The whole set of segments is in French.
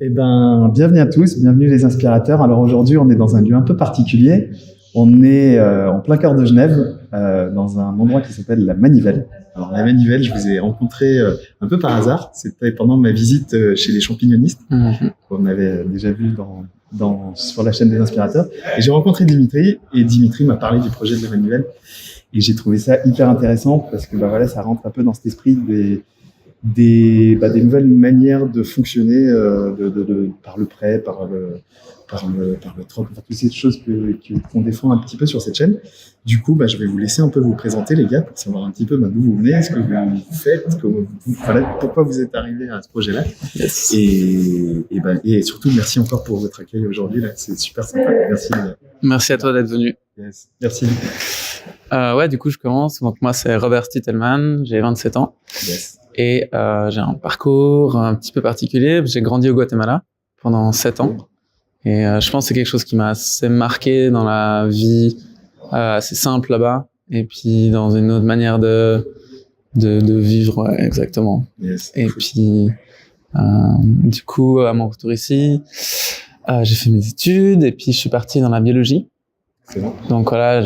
Eh ben, bienvenue à tous, bienvenue les inspirateurs. Alors aujourd'hui, on est dans un lieu un peu particulier. On est en plein cœur de Genève, dans un endroit qui s'appelle la Manivelle. Alors la Manivelle, je vous ai rencontré un peu par hasard. C'était pendant ma visite chez les champignonistes, qu'on avait déjà vu sur la chaîne des inspirateurs. Et j'ai rencontré Dimitri, et Dimitri m'a parlé du projet de la Manivelle. Et j'ai trouvé ça hyper intéressant parce que voilà, ça rentre un peu dans cet esprit des nouvelles manières de fonctionner par le prêt, par le troc, enfin, toutes ces choses qu'on défend un petit peu sur cette chaîne. Du coup, je vais vous laisser un peu vous présenter, les gars, pour savoir un petit peu d'où vous venez, ce que vous faites, pourquoi vous êtes arrivés à ce projet-là. Yes. Et surtout, merci encore pour votre accueil aujourd'hui. Là, c'est super sympa. Merci. Merci à toi d'être venu. Yes. Merci. Du coup, je commence. Donc, moi, c'est Robert Stittelman. J'ai 27 ans. Yes. Et j'ai un parcours un petit peu particulier. J'ai grandi au Guatemala pendant 7 ans. Et je pense que c'est quelque chose qui m'a assez marqué dans la vie assez simple là-bas. Et puis dans une autre manière de vivre, ouais, exactement. Yes. Et puis, du coup, à mon retour ici, j'ai fait mes études et puis je suis parti dans la biologie. C'est bon. Donc voilà,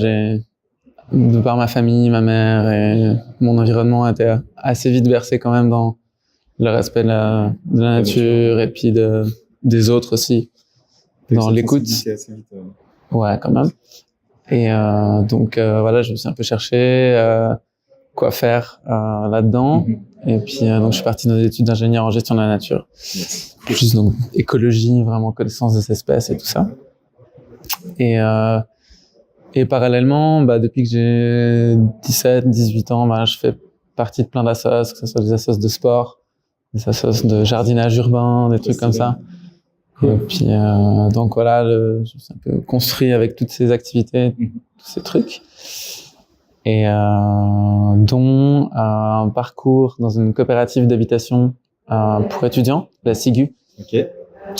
de par ma famille, ma mère et mon environnement était assez vite versé quand même dans le respect de la nature et puis des autres aussi, dans l'écoute. Ouais, quand même. Et voilà, je me suis un peu cherché quoi faire là-dedans. Et puis donc je suis parti dans des études d'ingénieur en gestion de la nature. Yes. Plus donc écologie, vraiment connaissance des espèces et tout ça. Et parallèlement, depuis que j'ai 17, 18 ans, je fais partie de plein d'assos, que ce soit des assos de sport, des assos de jardinage urbain, des trucs comme ça. Et puis, donc voilà, je me suis un peu construit avec toutes ces activités, tous ces trucs. Et dont un parcours dans une coopérative d'habitation pour étudiants, la SIGU. Ok.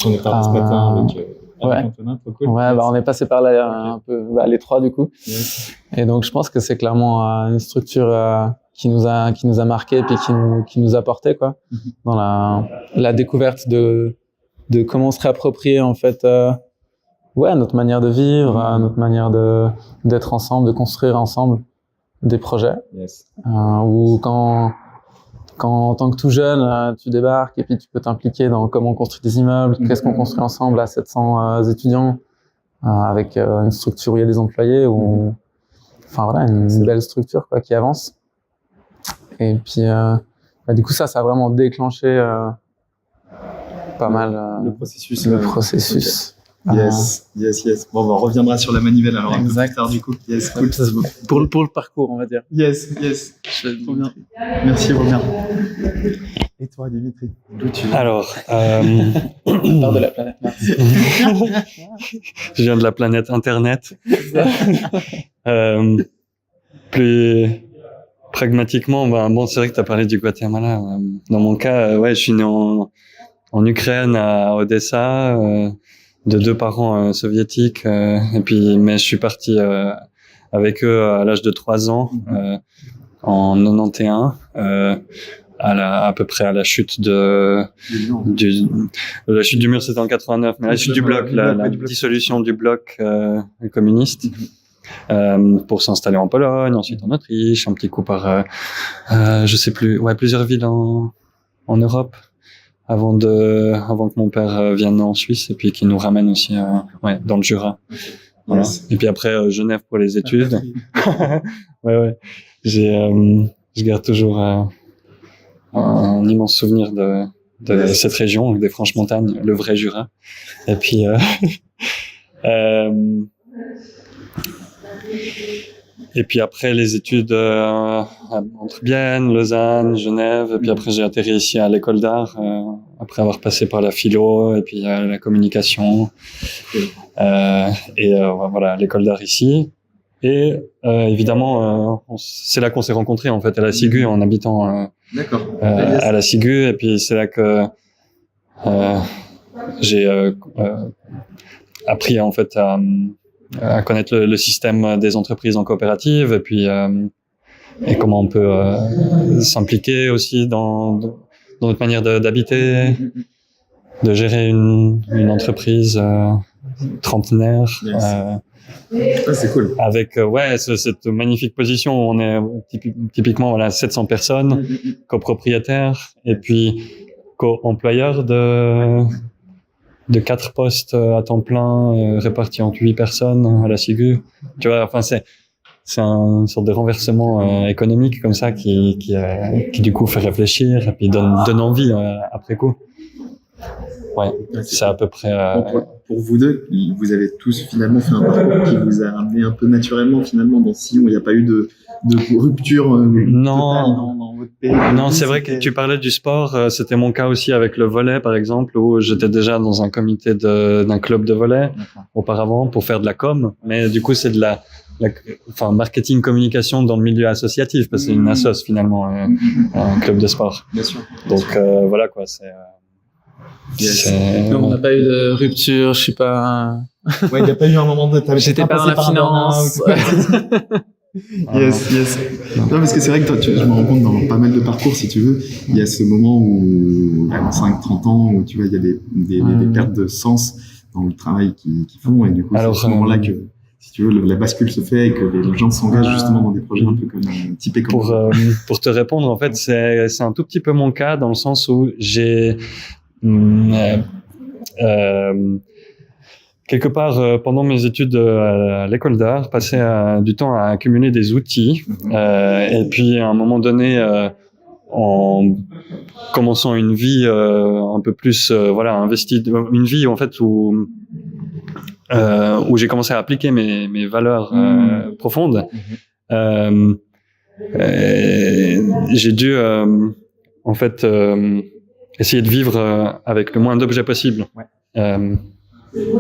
On est parti ce matin avec... Antonin, trop cool. Ouais, on est passé par là un peu, les trois du coup. Yes. Et donc je pense que c'est clairement une structure qui nous a marqué puis qui nous a porté quoi, dans la découverte de comment se réapproprier en fait notre manière de vivre, notre manière d'être ensemble, de construire ensemble des projets. Yes. Ou quand en tant que tout jeune, tu débarques et puis tu peux t'impliquer dans comment on construit des immeubles, qu'est-ce qu'on construit ensemble à 700 étudiants, avec une structure où il y a des employés, une belle structure quoi, qui avance. Et puis, du coup, ça a vraiment déclenché pas mal le processus. Okay. Yes. Bon, on reviendra sur la Manivelle alors un peu plus tard du coup. Yes, cool. Pour le parcours, on va dire. Yes. Trop bien. Merci Robert. Et toi, Dimitri, d'où tu viens? Alors, on part de la planète Mars. Je viens de la planète Internet. Plus pragmatiquement, c'est vrai que tu as parlé du Guatemala. Dans mon cas, je suis né en Ukraine, à Odessa, de 2 parents soviétiques, mais je suis parti avec eux à l'âge de 3 ans, en 91, à peu près à la chute la chute du mur, c'était en 89, mais la chute du bloc, la dissolution du bloc communiste. Pour s'installer en Pologne, ensuite en Autriche, un petit coup par je sais plus, plusieurs villes en Europe, avant que mon père vienne en Suisse et puis qu'il nous ramène aussi dans le Jura. Voilà. Yes. Et puis après Genève pour les études. Ouais. Je garde toujours un immense souvenir de cette région, des Franches-Montagnes, le vrai Jura. Et puis et puis après les études entre Bienne, Lausanne, Genève, et puis après j'ai atterri ici à l'école d'art après avoir passé par la philo et puis la communication voilà, l'école d'art ici. Et évidemment c'est là qu'on s'est rencontrés en fait à la SIGU en habitant à la SIGU, et puis c'est là que j'ai appris en fait à connaître le système des entreprises en coopérative, et puis et comment on peut s'impliquer aussi dans notre manière d'habiter, de gérer une entreprise trentenaire. Yes. C'est cool. Avec cette magnifique position où on est typiquement 700 personnes, copropriétaires, et puis co-employeur de 4 postes à temps plein répartis entre 8 personnes à la Sigu. Tu vois, enfin c'est une sorte de renversement économique comme ça qui du coup fait réfléchir et puis donne envie après coup. Ouais, c'est à peu près. Pour vous deux, vous avez tous finalement fait un parcours qui vous a amené un peu naturellement finalement dans Sillon. Il n'y a pas eu de rupture totale dans votre pays. Non, c'est vrai que tu parlais du sport. C'était mon cas aussi avec le volley, par exemple, où j'étais déjà dans un comité d'un club de volley auparavant pour faire de la com. Mais du coup, c'est de la marketing communication dans le milieu associatif parce que c'est une assoce finalement, un club de sport. Bien sûr. Donc voilà quoi, c'est. Non, on n'a pas eu de rupture, je suis pas. Ouais, il n'y a pas eu un moment de. J'étais pas dans la finance. Yes. Non, parce que c'est vrai que toi, je me rends compte dans pas mal de parcours, si tu veux, il y a ce moment où, à 5-30 ans, où tu vois, il y a des pertes de sens dans le travail qu'ils font, et du coup, c'est à ce moment-là que, si tu veux, la bascule se fait et que les gens s'engagent justement dans des projets un peu comme typés comme pour te répondre, en fait, c'est un tout petit peu mon cas dans le sens où j'ai quelque part pendant mes études à l'école d'art passé du temps à accumuler des outils et puis à un moment donné en commençant une vie un peu plus investie, une vie en fait où j'ai commencé à appliquer mes valeurs profondes. J'ai dû en fait essayer de vivre avec le moins d'objets possible.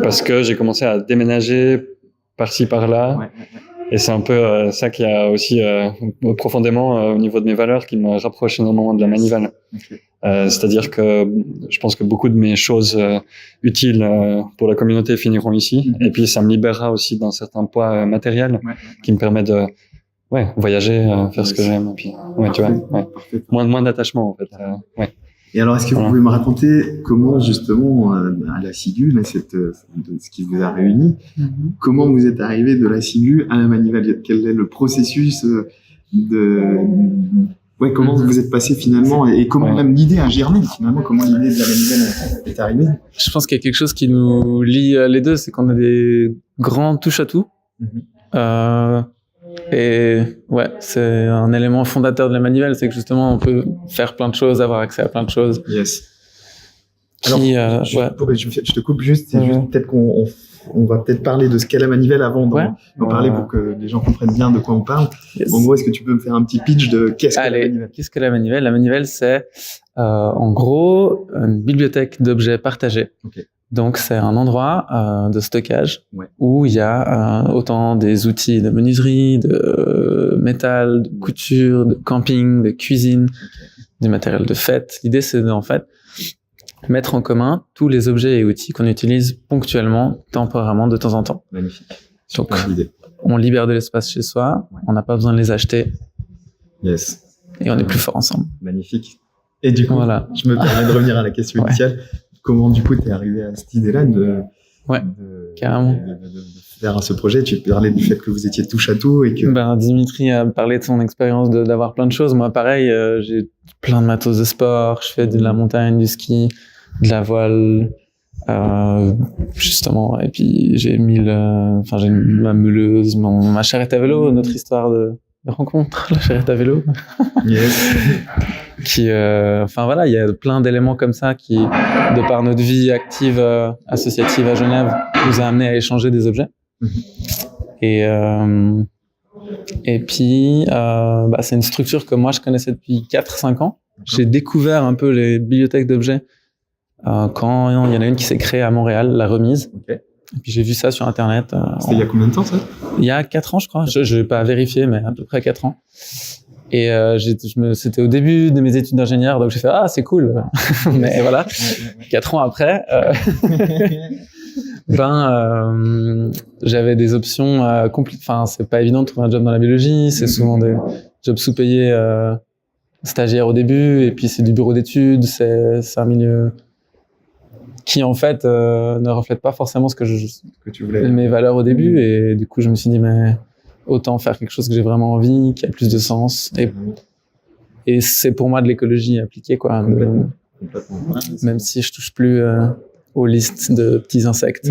Parce que j'ai commencé à déménager par-ci par-là. Et c'est un peu ça qui a aussi profondément au niveau de mes valeurs qui me rapproche énormément de la manivelle. C'est-à-dire que je pense que beaucoup de mes choses utiles pour la communauté finiront ici. Et puis ça me libérera aussi d'un certain poids matériel qui me permet de voyager, faire ce que j'aime. Et puis, tu vois, moins d'attachement en fait. Et alors, est-ce que vous pouvez me raconter comment, justement, à la Sigu, là, ce qui vous a réunis, comment vous êtes arrivé de la Sigu à la manivelle? Quel est le processus comment vous êtes passé finalement et comment même l'idée a germé finalement, comment l'idée de la manivelle est arrivée? Je pense qu'il y a quelque chose qui nous lie les deux, c'est qu'on a des grands touche-à-tout. Et c'est un élément fondateur de la manivelle, c'est que justement on peut faire plein de choses, avoir accès à plein de choses. Yes. Alors, je te coupe juste, peut-être qu'on va peut-être parler de ce qu'est la manivelle avant d'en parler pour que les gens comprennent bien de quoi on parle. Yes. En gros, est-ce que tu peux me faire un petit pitch de qu'est-ce que la manivelle? Qu'est-ce que la manivelle? La manivelle, c'est en gros une bibliothèque d'objets partagés. Donc, c'est un endroit de stockage où il y a autant des outils de menuiserie, de métal, de couture, de camping, de cuisine, du matériel de fête. L'idée, c'est en fait mettre en commun tous les objets et outils qu'on utilise ponctuellement, temporairement, de temps en temps. Magnifique. Donc, on libère de l'espace chez soi, on n'a pas besoin de les acheter. Yes. Et on est plus fort ensemble. Magnifique. Et du coup, je me permets de revenir à la question initiale. Comment, du coup, t'es arrivé à cette idée-là carrément. de faire ce projet? Tu parlais du fait que vous étiez touche à tout et que... Dimitri a parlé de son expérience d'avoir plein de choses. Moi, pareil, j'ai plein de matos de sport. Je fais de la montagne, du ski, de la voile, justement. Et puis, j'ai ma meuleuse, ma charrette à vélo, notre histoire de rencontre, la charrette à vélo. Yes. Il y a plein d'éléments comme ça qui, de par notre vie active associative à Genève, nous a amené à échanger des objets. Et puis c'est une structure que moi je connaissais depuis 4-5 ans. J'ai découvert un peu les bibliothèques d'objets quand il y en a une qui s'est créée à Montréal, la Remise. Et puis j'ai vu ça sur internet. C'était il y a combien de temps ça? Il y a 4 ans je crois. Je vais pas vérifier, mais à peu près 4 ans. Et c'était au début de mes études d'ingénieur, donc j'ai fait c'est cool. Mais voilà, 4 ans après, j'avais des options c'est pas évident de trouver un job dans la biologie, c'est souvent des jobs sous-payés stagiaires au début, et puis c'est du bureau d'études, c'est un milieu qui en fait ne reflète pas forcément que tu voulais. mes valeurs au début. Et du coup, je me suis dit, mais autant faire quelque chose que j'ai vraiment envie, qui a plus de sens. Et c'est pour moi de l'écologie appliquée, quoi. Complètement. Même si je touche plus aux listes de petits insectes.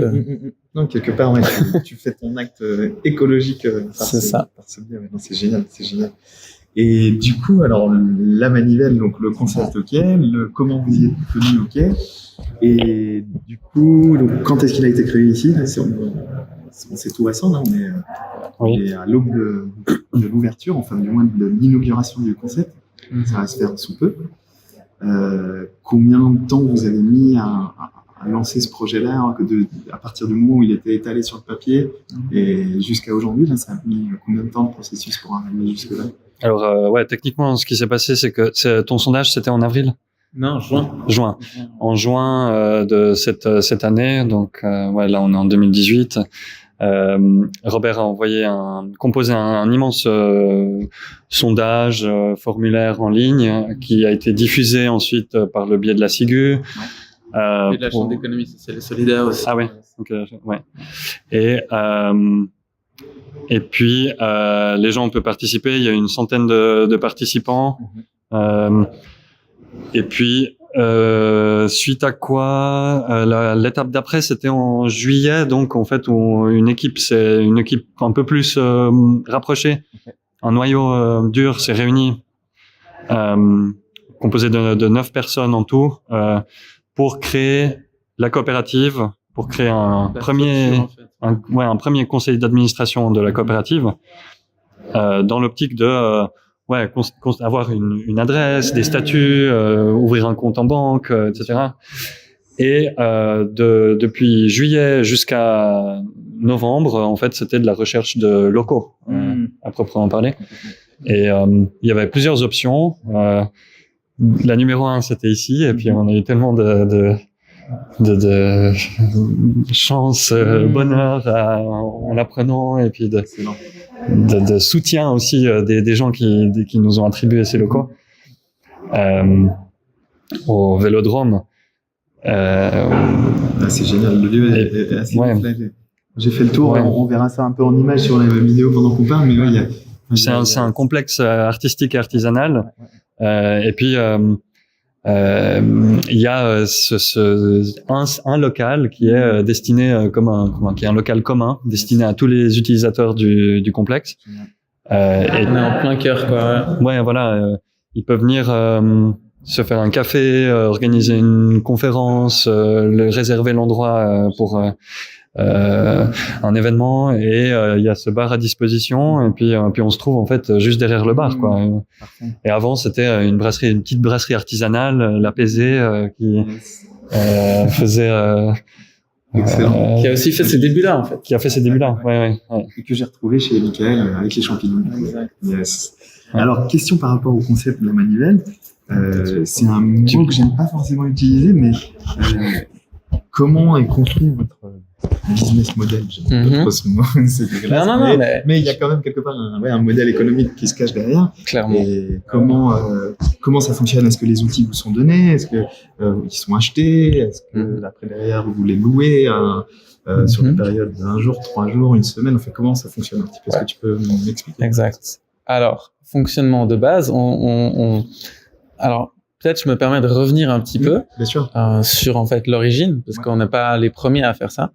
Non, quelque part, ouais, tu fais ton acte écologique par ce biais. Ouais, non, c'est génial. Et du coup, alors, la manivelle, donc le concept, ok, comment vous y êtes venu, ok. Et du coup, donc, quand est-ce qu'il a été créé ici? Là, c'est tout récent, là, on est à l'aube de l'ouverture, enfin, du moins de l'inauguration du concept. Ça va se faire sous peu. Combien de temps vous avez mis à lancer ce projet-là, à partir du moment où il était étalé sur le papier et jusqu'à aujourd'hui, là, ça a mis combien de temps de processus pour arriver jusque-là? Alors, techniquement, ce qui s'est passé, c'est que ton sondage, c'était en avril? Non, Juin. En juin de cette année, donc là, on est en 2018. Robert a composé un immense sondage, formulaire en ligne, qui a été diffusé ensuite par le biais de la SIGU. Et de la Chambre d'économie sociale et solidaire aussi. Ah ouais. Donc, ouais. Et puis les gens peuvent participer. Il y a une centaine de participants. Et puis suite à quoi l'étape d'après, c'était en juillet. Donc en fait, c'est une équipe un peu plus rapprochée. Un noyau dur s'est réuni, composé de 9 personnes en tout, pour créer la coopérative, pour créer un premier conseil d'administration de la coopérative, dans l'optique de avoir une adresse, des statuts, ouvrir un compte en banque, etc. Et depuis juillet jusqu'à novembre, en fait, c'était de la recherche de locaux, à proprement parler. Et il y avait plusieurs options. La numéro 1, c'était ici, et puis on a eu tellement de chance, bonheur en l'apprenant, et puis de soutien aussi des gens qui nous ont attribué ces locaux au Vélodrome. C'est génial, le lieu est assez flagré. J'ai fait le tour, on verra ça un peu en image sur la vidéo pendant qu'on parle, mais c'est un complexe artistique et artisanal. Et puis il y a un local qui est destiné qui est un local commun destiné à tous les utilisateurs du complexe. On est en plein cœur, quoi. Ouais, voilà, ils peuvent venir se faire un café, organiser une conférence, réserver l'endroit pour un événement, et il y a ce bar à disposition, et puis on se trouve en fait juste derrière le bar, quoi. Et avant, c'était une petite brasserie artisanale, l'Apaisé, qui faisait qui a aussi fait ses débuts-là, en fait. Qui a fait ses débuts-là, ouais. Et que j'ai retrouvé chez Michael avec les champignons. Exact. Yes. Alors, question par rapport au concept de la manivelle. C'est un mot que j'aime pas forcément utiliser, mais comment est construit votre business model? J'aime pas trop ce mot, c'est dégueulasse. Non, mais il y a quand même quelque part un modèle économique qui se cache derrière. Clairement. Et comment ça fonctionne? Est-ce que les outils vous sont donnés? Est-ce que ils sont achetés? Est-ce que après derrière vous les louez sur une période d'1 jour, 3 jours, une semaine? Enfin, comment ça fonctionne un petit peu? Est-ce que tu peux m'expliquer? Exact. Alors, fonctionnement de base, alors, peut-être je me permets de revenir un petit peu sur en fait l'origine, parce qu'on n'est pas les premiers à faire ça.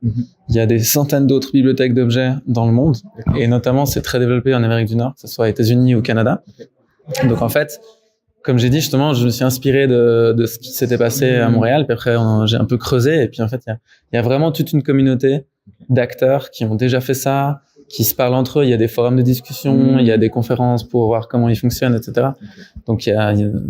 Il y a des centaines d'autres bibliothèques d'objets dans le monde, et notamment c'est très développé en Amérique du Nord, que ce soit aux États-Unis ou au Canada. Donc en fait, comme j'ai dit justement, je me suis inspiré de ce qui s'était passé à Montréal, puis après j'ai un peu creusé, et puis en fait il y a vraiment toute une communauté d'acteurs qui ont déjà fait ça, qui se parlent entre eux. Il y a des forums de discussion, il y a des conférences pour voir comment ils fonctionnent, etc. Donc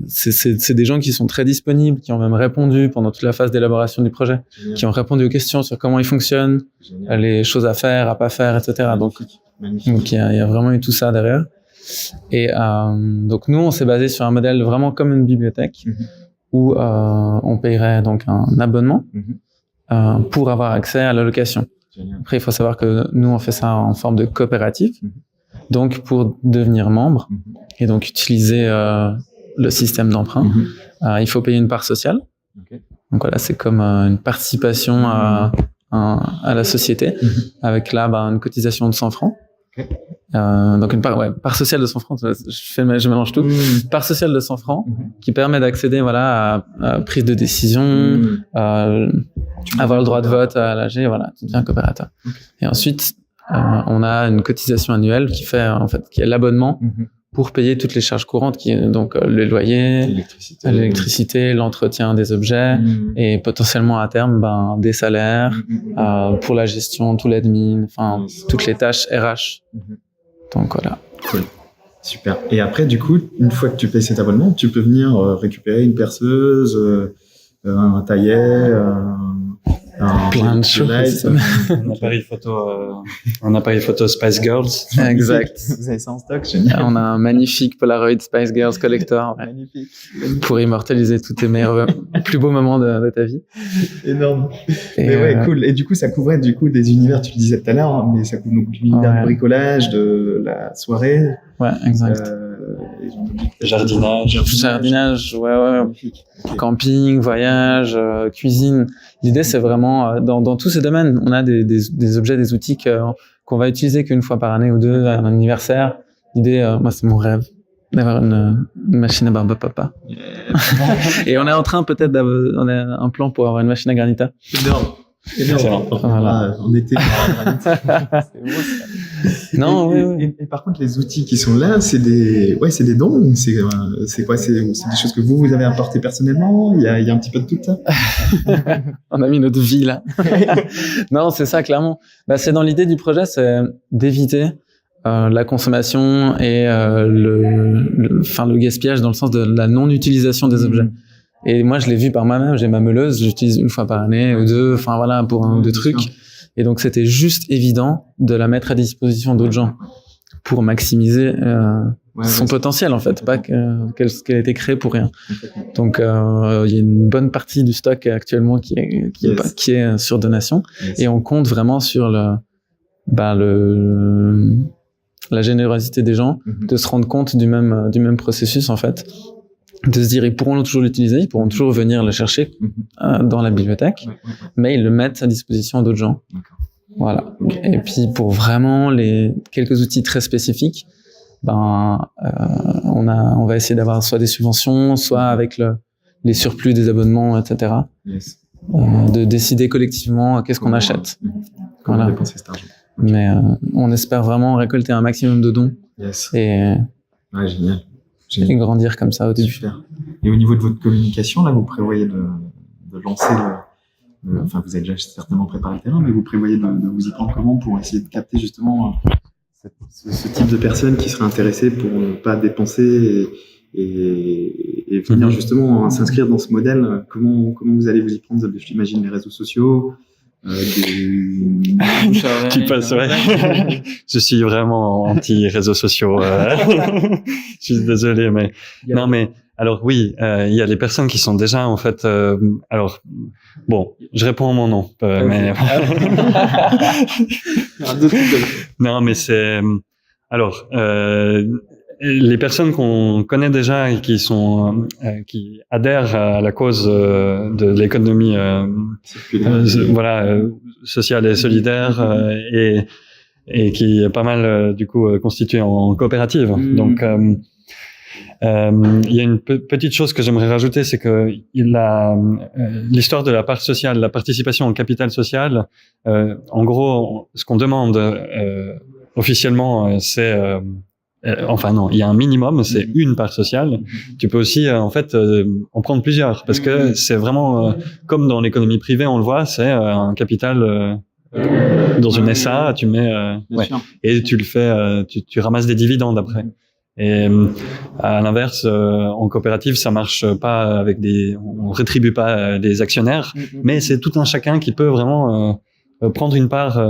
c'est des gens qui sont très disponibles, qui ont même répondu pendant toute la phase d'élaboration du projet, qui ont répondu aux questions sur comment ils fonctionnent, les choses à faire, à pas faire, etc. Donc il y a vraiment eu tout ça derrière. Et donc nous, on s'est basé sur un modèle vraiment comme une bibliothèque, où on payerait donc un abonnement pour avoir accès à la location. Après, il faut savoir que nous, on fait ça en forme de coopérative. Donc, pour devenir membre et donc utiliser le système d'emprunt, il faut payer une part sociale. Donc voilà, c'est comme une participation à la société, avec là une cotisation de 100 francs. Okay. Donc une part sociale de 100 francs, je mélange tout. Part sociale de 100 francs qui permet d'accéder à prise de décision, avoir le droit de vote à l'AG, voilà, tu deviens coopérateur. Okay. Et ensuite, on a une cotisation annuelle qui est l'abonnement pour payer toutes les charges courantes, donc les loyers, l'électricité, l'entretien des objets et potentiellement à terme des salaires pour la gestion, tout l'admin, toutes les tâches RH. Donc voilà. Cool. Super. Et après, du coup, une fois que tu payes cet abonnement, tu peux venir récupérer une perceuse, un taillet, plein de choses. Un appareil photo Spice Girls. Exact. Vous avez ça en stock, génial. On a un magnifique Polaroid Spice Girls Collector. Magnifique. Pour immortaliser tous tes meilleurs, plus beaux moments de ta vie. Énorme. Mais cool. Et du coup, ça couvrait des univers, tu le disais tout à l'heure, mais ça couvre donc l'univers du bricolage, de la soirée. Ouais, exact. Jardinage, ouais. Camping, voyage, cuisine. L'idée, c'est vraiment, dans tous ces domaines, on a des objets, des outils qu'on va utiliser qu'une fois par année ou deux à un anniversaire. L'idée, moi, c'est mon rêve d'avoir une machine à barbe à papa. Et on est en train peut-être on a un plan pour avoir une machine à granita. Énorme. Voilà. En été. C'est beau, ça. Non, et par contre, les outils qui sont là, c'est des dons. C'est quoi? C'est des choses que vous avez apportées personnellement. Il y a un petit peu de tout ça. On a mis notre vie là. Non, c'est ça clairement. C'est dans l'idée du projet, c'est d'éviter la consommation et le gaspillage dans le sens de la non-utilisation des objets. Et moi, je l'ai vu par moi-même. J'ai ma meuleuse, j'utilise une fois par année ou deux, pour un ou deux trucs. Et donc, c'était juste évident de la mettre à disposition d'autres gens pour maximiser son potentiel, en fait, pas qu'elle a été créée pour rien. Donc, il y a une bonne partie du stock actuellement qui est sur donation. Et on compte vraiment sur la générosité des gens de se rendre compte du même processus, en fait. De se dire, ils pourront toujours l'utiliser, ils pourront toujours venir le chercher dans la bibliothèque, mais ils le mettent à disposition d'autres gens. Voilà. Et puis, pour vraiment quelques outils très spécifiques, on va essayer d'avoir soit des subventions, soit avec les surplus des abonnements, etc. De décider collectivement qu'est-ce qu'on achète. Comment dépenser cet argent. Mais on espère vraiment récolter un maximum de dons. Et génial. Et grandir comme ça au début. Super. Et au niveau de votre communication, là, vous prévoyez de lancer vous avez déjà certainement préparé le terrain, mais vous prévoyez de vous y prendre comment pour essayer de capter justement ce type de personnes qui seraient intéressées pour ne pas dépenser et venir justement s'inscrire dans ce modèle. Comment vous allez vous y prendre? J'imagine les réseaux sociaux. Tu passes, ouais. Je suis vraiment anti réseaux sociaux. Je suis désolé, mais non, mais alors oui, il y a les personnes qui sont déjà en fait. Alors bon, je réponds en mon nom, mais non, mais c'est alors. Les personnes qu'on connaît déjà et qui adhèrent à la cause de l'économie sociale et solidaire et qui est pas mal du coup constituée en coopérative. Donc il y a une petite chose que j'aimerais rajouter, c'est que l'histoire de la part sociale, la participation au capital social, en gros, ce qu'on demande officiellement, c'est enfin non, il y a un minimum, c'est une part sociale. Tu peux aussi en prendre plusieurs parce que c'est vraiment comme dans l'économie privée, on le voit, c'est un capital dans une SA, tu mets et tu le fais, tu ramasses des dividendes après. Et à l'inverse, en coopérative, ça marche pas on rétribue pas des actionnaires, mais c'est tout un chacun qui peut vraiment prendre une part,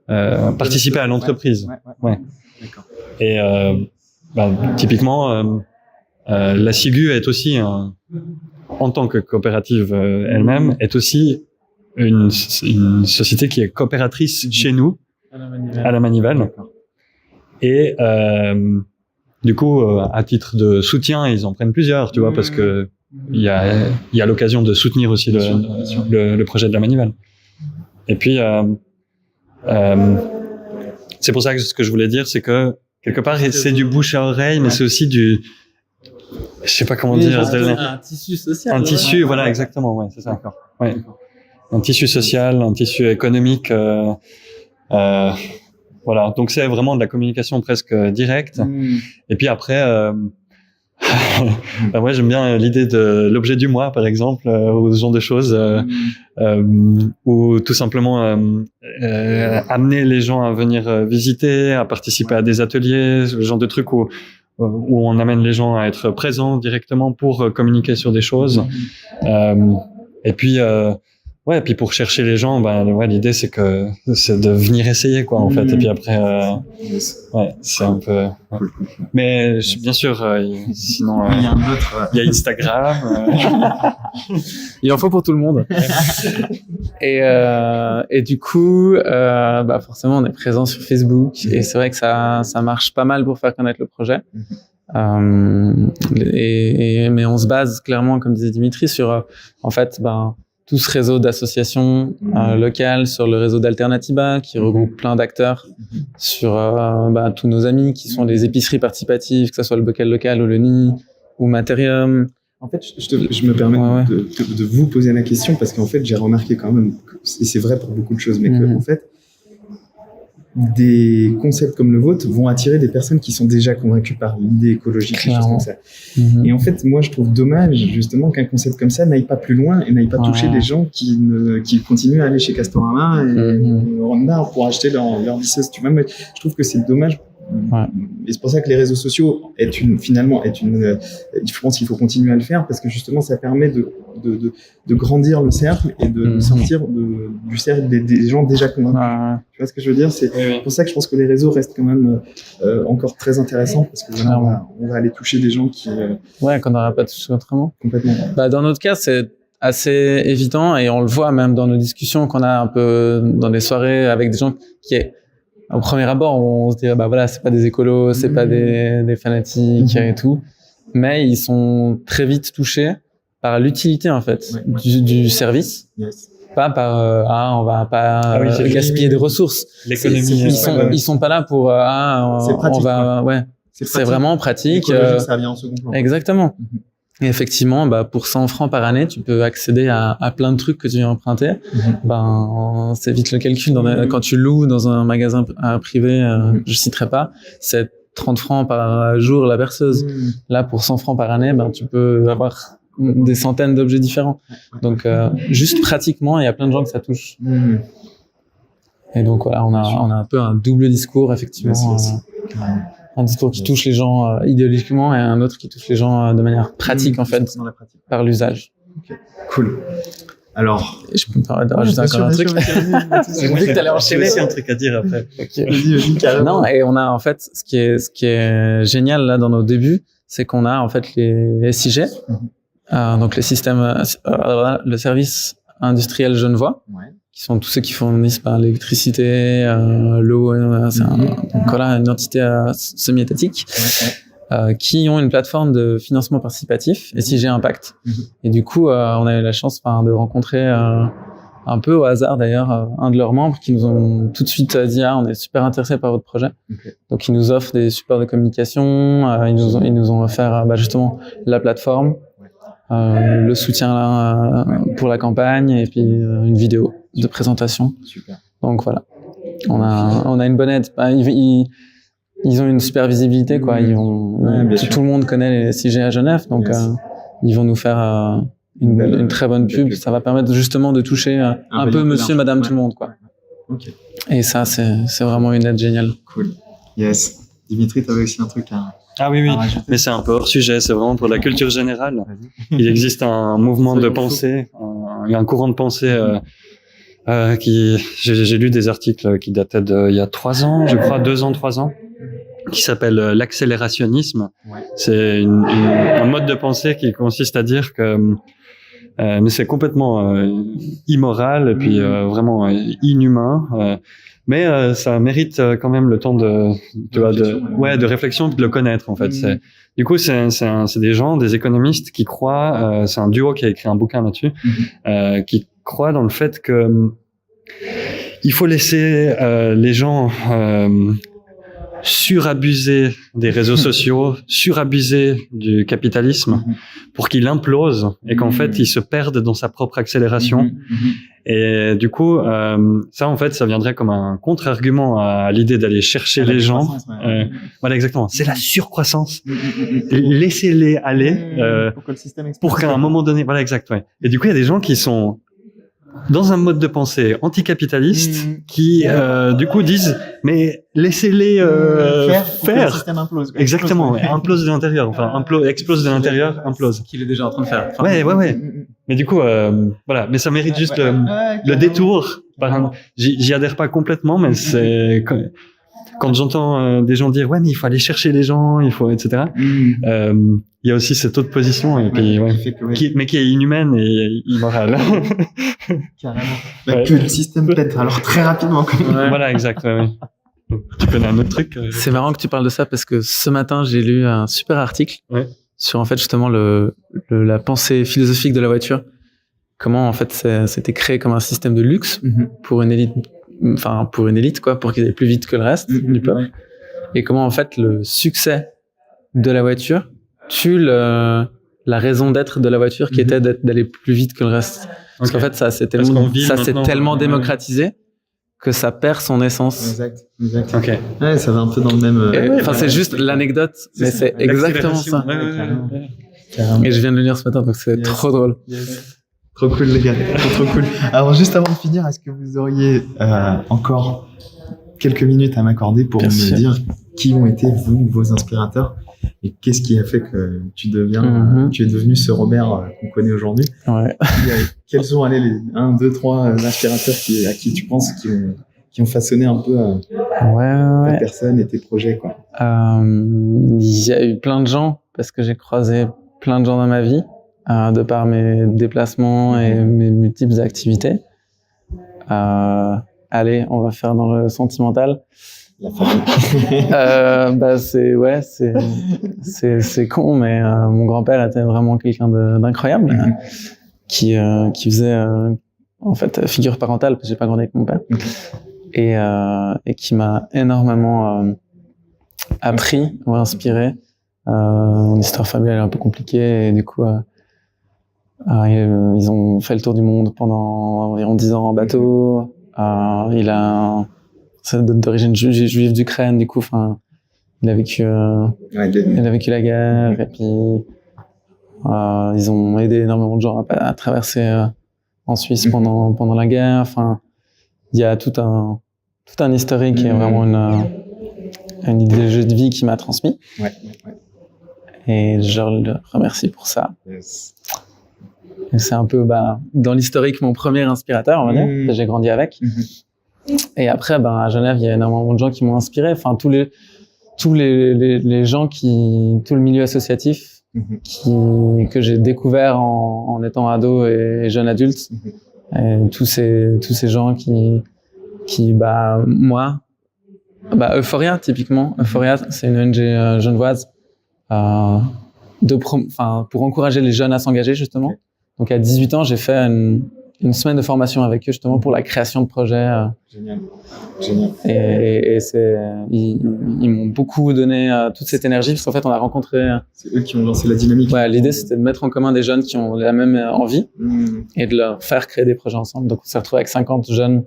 participer à l'entreprise. Ouais. D'accord. Et typiquement, la SIGU est aussi, en tant que coopérative elle-même, est aussi une société qui est coopératrice chez nous, à la Manivelle. Et du coup, à titre de soutien, ils en prennent plusieurs, tu vois, parce que il y a l'occasion de soutenir aussi le projet de la manivelle. Et puis, c'est pour ça que ce que je voulais dire, c'est que quelque part, c'est du bouche à oreille, mais c'est aussi je sais pas comment dire. Un tissu social. Un tissu, voilà, exactement, ouais, c'est ça. D'accord. Ouais. Un tissu social, un tissu économique, voilà. Donc c'est vraiment de la communication presque directe. Et puis après, ouais, j'aime bien l'idée de l'objet du mois, par exemple, ou ce genre de choses, ou tout simplement amener les gens à venir visiter, à participer à des ateliers, ce genre de trucs où on amène les gens à être présents directement pour communiquer sur des choses. Et puis ouais, et puis pour chercher les gens, ouais, l'idée c'est de venir essayer, quoi, en fait. Et puis après, ouais, c'est un peu. Ouais. Mais bien sûr, sinon, il y a Instagram. Il en faut pour tout le monde. Et du coup, forcément, on est présent sur Facebook, et c'est vrai que ça marche pas mal pour faire connaître le projet. Mais on se base clairement, comme disait Dimitri, sur en fait, tout ce réseau d'associations locales, sur le réseau d'Alternativa qui regroupe plein d'acteurs, sur tous nos amis qui sont les épiceries participatives, que ce soit le Bocal Local ou le Nid ou Materium. En fait, je me permets de vous poser la question parce qu'en fait, j'ai remarqué quand même, et c'est vrai pour beaucoup de choses, mais que en fait, des concepts comme le vôtre vont attirer des personnes qui sont déjà convaincues par l'idée écologique, des choses comme ça. Et en fait, moi, je trouve dommage justement qu'un concept comme ça n'aille pas plus loin et n'aille pas toucher des gens qui continuent à aller chez Castorama et Ronbar pour acheter leur visseuse. Tu vois, mais je trouve que c'est dommage. Et c'est pour ça que les réseaux sociaux je pense qu'il faut continuer à le faire parce que justement ça permet de grandir le cercle et de sortir du cercle des gens déjà convaincus. Tu vois ce que je veux dire? C'est pour ça que je pense que les réseaux restent quand même encore très intéressants parce que on va aller toucher des gens qu'on n'aurait pas touché autrement. Complètement. Dans notre cas, c'est assez évident et on le voit même dans nos discussions qu'on a un peu dans des soirées avec des gens au premier abord, on se dirait, voilà, c'est pas des écolos, c'est pas des fanatiques et tout. Mais ils sont très vite touchés par l'utilité, en fait, du service. Pas par, on va pas gaspiller des ressources. L'économie. Ils sont pas là pour, on va, c'est vraiment pratique. Ça vient en second plan. Exactement. Et effectivement, pour 100 francs par année, tu peux accéder à plein de trucs que tu viens emprunter. C'est vite le calcul. Quand tu loues dans un magasin privé, je citerai pas, c'est 30 francs par jour la berceuse. Là, pour 100 francs par année, tu peux avoir des centaines d'objets différents. Donc, juste pratiquement, il y a plein de gens que ça touche. Et donc, voilà, on a un peu un double discours, effectivement. Un discours qui touche les gens idéologiquement et un autre qui touche les gens de manière pratique, en fait, par l'usage. Okay. Cool. Alors, je peux me permettre de rajouter encore un truc. J'ai vu que t'allais enchaîner. J'ai aussi un truc à dire après. Vas-y, carrément. Non, et on a, en fait, ce qui est génial, là, dans nos débuts, c'est qu'on a, en fait, les SIG. Donc, les systèmes, le service industriel genevois. Qui sont tous ceux qui fournissent l'électricité, l'eau, donc voilà, une entité semi-étatique, qui ont une plateforme de financement participatif, SIG Impact. Et du coup, on a eu la chance de rencontrer un peu au hasard d'ailleurs un de leurs membres qui nous ont tout de suite dit on est super intéressés par votre projet. Donc ils nous offrent des supports de communication, ils nous ont offert justement la plateforme, le soutien pour la campagne et puis une vidéo de présentation. Super. Donc voilà, on a une bonne aide. Ils ont une super visibilité, quoi. Tout le monde connaît les SIG à Genève, donc ils vont nous faire une très bonne pub. Ça va permettre justement de toucher un peu monsieur, madame, tout le monde, quoi. Okay. Et ça, c'est vraiment une aide géniale. Cool. Yes. Dimitri, t'avais aussi un truc à... Ah oui, mais c'est un peu hors sujet, c'est vraiment pour la culture générale. Il existe un mouvement de pensée, il y a un courant de pensée j'ai lu des articles qui dataient il y a 3 ans, je crois, 2 ans, 3 ans, qui s'appelle l'accélérationnisme. C'est un mode de pensée qui consiste à dire que mais c'est complètement immoral et puis vraiment inhumain. Mais ça mérite quand même le temps de réflexion, de le connaître en fait. Du coup, c'est des gens, des économistes qui croient. C'est un duo qui a écrit un bouquin là-dessus, qui croient dans le fait que il faut laisser les gens surabuser des réseaux sociaux, surabuser du capitalisme pour qu'il implose et qu'en fait il se perde dans sa propre accélération. Et du coup, ça en fait, ça viendrait comme un contre-argument à l'idée d'aller chercher les gens. Voilà, exactement. C'est la surcroissance. Laissez-les aller pour qu'à un moment donné, voilà, exact. Ouais. Et du coup, il y a des gens qui sont dans un mode de pensée anticapitaliste qui du coup disent mais laissez-les faire. Le système implose. Exactement, implose de l'intérieur, enfin explose de l'intérieur, implose. Qu'il est déjà en train de faire. Enfin, Ouais. Mais du coup voilà, mais ça mérite juste le détour. J'y adhère pas complètement, mais c'est quand j'entends des gens dire ouais mais il faut aller chercher les gens, il faut etc. Il y a aussi cette autre position et puis mais qui est inhumaine et immorale. Carrément. Que le système pète alors très rapidement. Voilà, exact. Ouais. Tu connais un autre truc C'est marrant que tu parles de ça parce que ce matin j'ai lu un super article sur en fait justement la pensée philosophique de la voiture. Comment en fait c'était créé comme un système de luxe pour une élite. Enfin, pour une élite, quoi, pour qu'ils aillent plus vite que le reste du peuple. Et comment, en fait, le succès de la voiture tue la raison d'être de la voiture qui était d'aller plus vite que le reste. Parce qu'en fait, ça s'est tellement démocratisé que ça perd son essence. Exact. Okay. Ouais, ça va un peu dans le même... Enfin, c'est juste l'anecdote, mais c'est exactement ça. Carrément. Et je viens de le lire ce matin, donc c'est trop drôle. Trop cool les gars, trop cool. Alors juste avant de finir, est-ce que vous auriez encore quelques minutes à m'accorder pour me dire qui ont été vos inspirateurs et qu'est-ce qui a fait que tu es devenu ce Robert qu'on connaît aujourd'hui? Quels sont les 1, 2, 3 inspirateurs à qui tu penses qui ont façonné un peu ta personne et tes projets quoi? Il y a eu plein de gens parce que j'ai croisé plein de gens dans ma vie. De par mes déplacements et mes multiples activités. Allez, on va faire dans le sentimental. La famille. C'est con, mais mon grand-père était vraiment quelqu'un d'incroyable, qui faisait en fait figure parentale parce que j'ai pas grandi avec mon père, et qui m'a énormément appris ou inspiré. Mon histoire familiale est un peu compliquée et du coup ils ont fait le tour du monde pendant environ 10 ans en bateau. C'est d'origine juive d'Ukraine, du coup, enfin, il a vécu la guerre, et puis ils ont aidé énormément de gens à traverser en Suisse pendant la guerre. Enfin, il y a tout un historique et vraiment une idée de vie qui m'a transmis. Et je le remercie pour ça. Et c'est un peu dans l'historique mon premier inspirateur, on va dire, que j'ai grandi avec. Et après, à Genève, il y a énormément de gens qui m'ont inspiré. Enfin, tous les gens tout le milieu associatif que j'ai découvert en étant ado et jeune adulte. Et tous ces gens qui moi, Euphoria, typiquement. Euphoria, c'est une ONG genevoise, pour encourager les jeunes à s'engager, justement. Donc, à 18 ans, j'ai fait une semaine de formation avec eux, justement, pour la création de projets. Génial. Et ils m'ont beaucoup donné toute cette énergie, parce qu'en fait, on a rencontré... C'est eux qui ont lancé la dynamique. Ouais, l'idée, c'était de mettre en commun des jeunes qui ont la même envie et de leur faire créer des projets ensemble. Donc, on s'est retrouvé avec 50 jeunes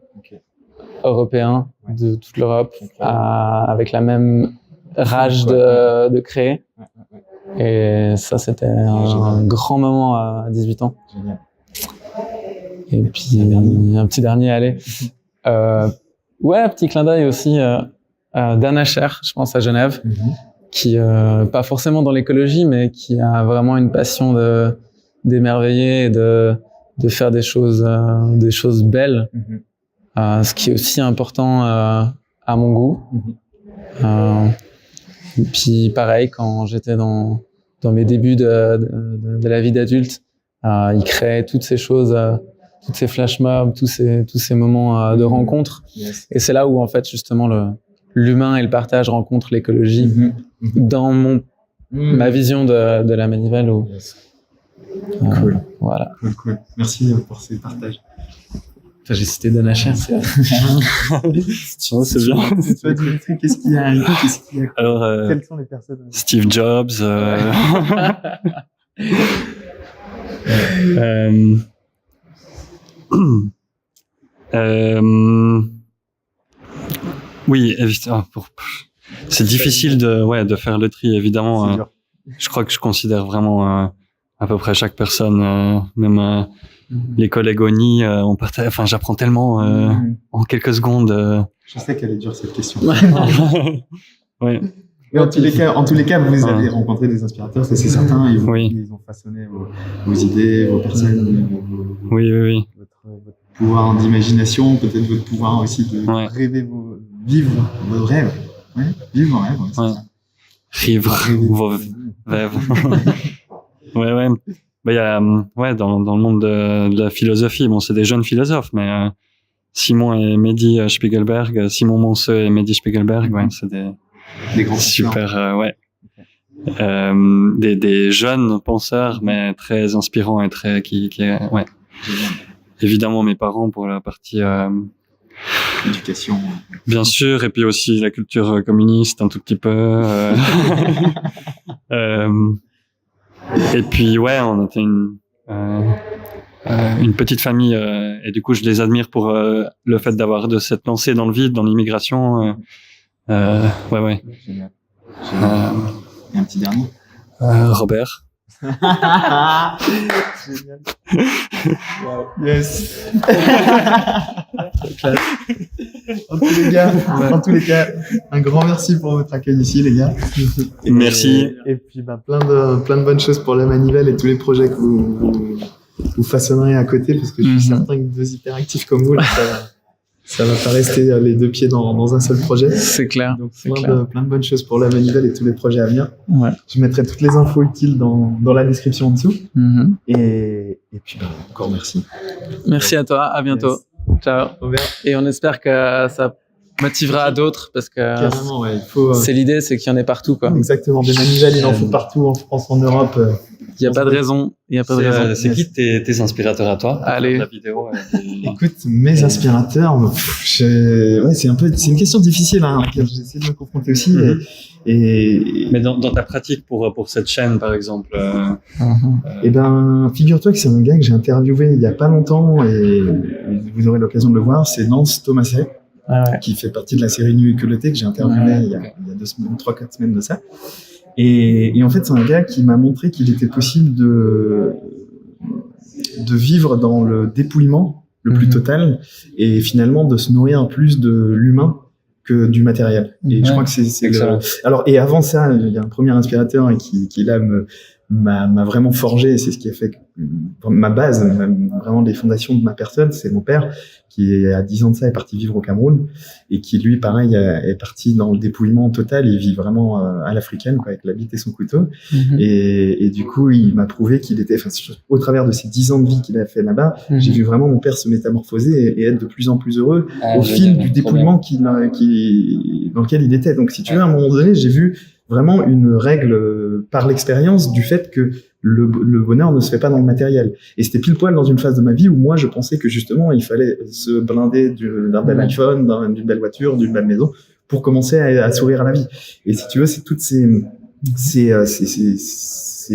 européens de toute l'Europe, avec la même rage de créer. Et ça, c'était un grand moment à 18 ans. Génial. Et puis, un petit dernier, allez. Petit clin d'œil aussi d'Anna Scher, je pense, à Genève, qui, pas forcément dans l'écologie, mais qui a vraiment une passion d'émerveiller et de faire des choses belles. Ce qui est aussi important à mon goût. Et puis pareil, quand j'étais dans mes débuts de la vie d'adulte, Il crée toutes ces choses, toutes ces flash mobs, tous ces moments de rencontre. Yes. Et c'est là où en fait justement l'humain et le partage rencontrent l'écologie dans ma vision de la manivelle. Yes. Cool. Voilà. Cool. Merci pour ces partages. Enfin, j'ai cité Donna Cher, c'est C'est bien. Toi, Dimitri, qu'est-ce qu'il y a Alors, Quelles sont les personnes Steve Jobs. Oui, évidemment. C'est difficile de faire le tri, évidemment. Je crois que je considère vraiment à peu près chaque personne, même les collègues ONI, j'apprends tellement en quelques secondes. Je sais qu'elle est dure cette question. Ouais. Mais en tous les cas, vous avez rencontré des inspirateurs, ça c'est certain. Ils ont façonné vos idées, vos personnes, Oui. Votre pouvoir d'imagination, peut-être votre pouvoir aussi de rêver, vivre vos rêves. Ouais, vivre vos rêves. C'est ça. Rêve vos rêves. Ouais. Bah, il y a, dans le monde de la philosophie, bon, c'est des jeunes philosophes, mais Simon et Mehdi Spiegelberg, Simon Monseux et Mehdi Spiegelberg, c'est des grands super, des jeunes penseurs, mais très inspirants et très, Évidemment, mes parents pour la partie, éducation. Bien sûr, et puis aussi la culture communiste un tout petit peu. Et puis on était une petite famille et du coup je les admire pour le fait de s'être lancé dans le vide, dans l'immigration. Génial. Et un petit dernier. Robert. Génial. Wow. Yes. En tous les cas, un grand merci pour votre accueil ici, les gars. Merci. Et puis, plein de bonnes choses pour la manivelle et tous les projets que vous façonnerez à côté, parce que je suis certain que deux hyperactifs comme vous, là, ça va pas rester les deux pieds dans un seul projet. C'est clair. Donc, plein de bonnes choses pour la manivelle et tous les projets à venir. Ouais. Je mettrai toutes les infos utiles dans la description en dessous. Et puis, encore merci. Merci à toi. À bientôt. Yes. Ciao. Et on espère que ça motivera à d'autres parce que carrément, il faut, c'est l'idée, c'est qu'il y en ait partout, quoi. Exactement. Des manivelles, il en faut partout en France, en Europe. Il n'y a pas de raison. C'est qui tes inspirateurs à toi? Allez. La vidéo, Écoute, mes inspirateurs, c'est une question difficile, à laquelle j'essaie de me confronter aussi. Mais dans ta pratique pour cette chaîne, par exemple. Figure-toi que c'est un gars que j'ai interviewé il y a pas longtemps et vous aurez l'occasion de le voir. C'est Nance Thomaset. Qui fait partie de la série Nu et culotté que j'ai interviewé il y a 3-4 semaines de ça. Et en fait, c'est un gars qui m'a montré qu'il était possible de vivre dans le dépouillement le plus total et finalement de se nourrir plus de l'humain que du matériel. Et je crois que c'est Alors, et avant ça, il y a un premier inspirateur qui là m'a vraiment forgé, et c'est ce qui a fait ma base, vraiment les fondations de ma personne, c'est mon père qui à 10 ans de ça est parti vivre au Cameroun et qui lui pareil est parti dans le dépouillement total. Il vit vraiment à l'africaine, quoi, avec la bite et son couteau. Et du coup il m'a prouvé qu'il était, au travers de ces 10 ans de vie qu'il a fait là-bas, j'ai vu vraiment mon père se métamorphoser et être de plus en plus heureux au fil du dépouillement dans lequel il était. Donc si tu veux, à un moment donné, j'ai vu vraiment une règle par l'expérience du fait que le bonheur ne se fait pas dans le matériel. Et c'était pile poil dans une phase de ma vie où moi je pensais que justement il fallait se blinder d'un bel iPhone, d'une belle voiture, d'une belle maison pour commencer à sourire à la vie. Et si tu veux, c'est toutes ces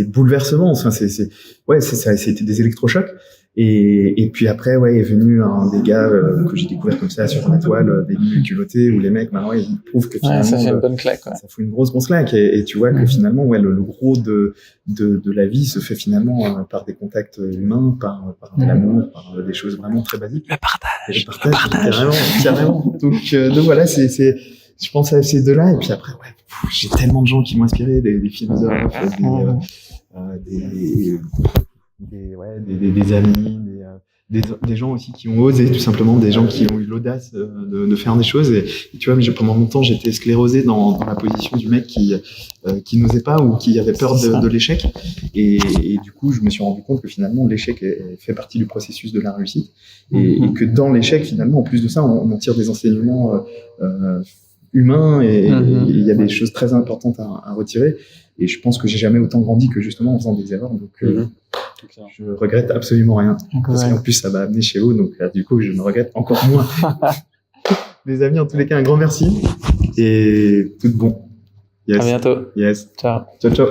bouleversements. Enfin, c'était des électrochocs. Et puis après, est venu un des gars que j'ai découvert comme ça sur la toile, des nus culottés, où les mecs, maintenant, ils prouvent que finalement, ça fait une bonne claque, ça fout une grosse claque. Et tu vois que finalement, le gros de la vie se fait finalement par des contacts humains, par de l'amour, par des choses vraiment très basiques. Le partage. Carrément. Donc voilà, je pense à ces deux-là. Et puis après, j'ai tellement de gens qui m'ont inspiré, des philosophes, des amis, des gens aussi qui ont osé, tout simplement, des gens qui ont eu l'audace de faire des choses. Et tu vois, pendant longtemps, j'étais sclérosé dans la position du mec qui n'osait pas ou qui avait peur de l'échec. Et du coup, je me suis rendu compte que finalement, l'échec fait partie du processus de la réussite. Et que dans l'échec, finalement, en plus de ça, on en tire des enseignements humains et il y a des choses très importantes à retirer. Et je pense que j'ai jamais autant grandi que justement en faisant des erreurs. Donc, je regrette absolument rien. Parce qu'en plus, ça m'a amené chez vous. Donc, du coup, je me regrette encore moins. Les amis, en tous les cas, un grand merci. Et tout de bon. À bientôt. Yes. Ciao. Ciao, ciao.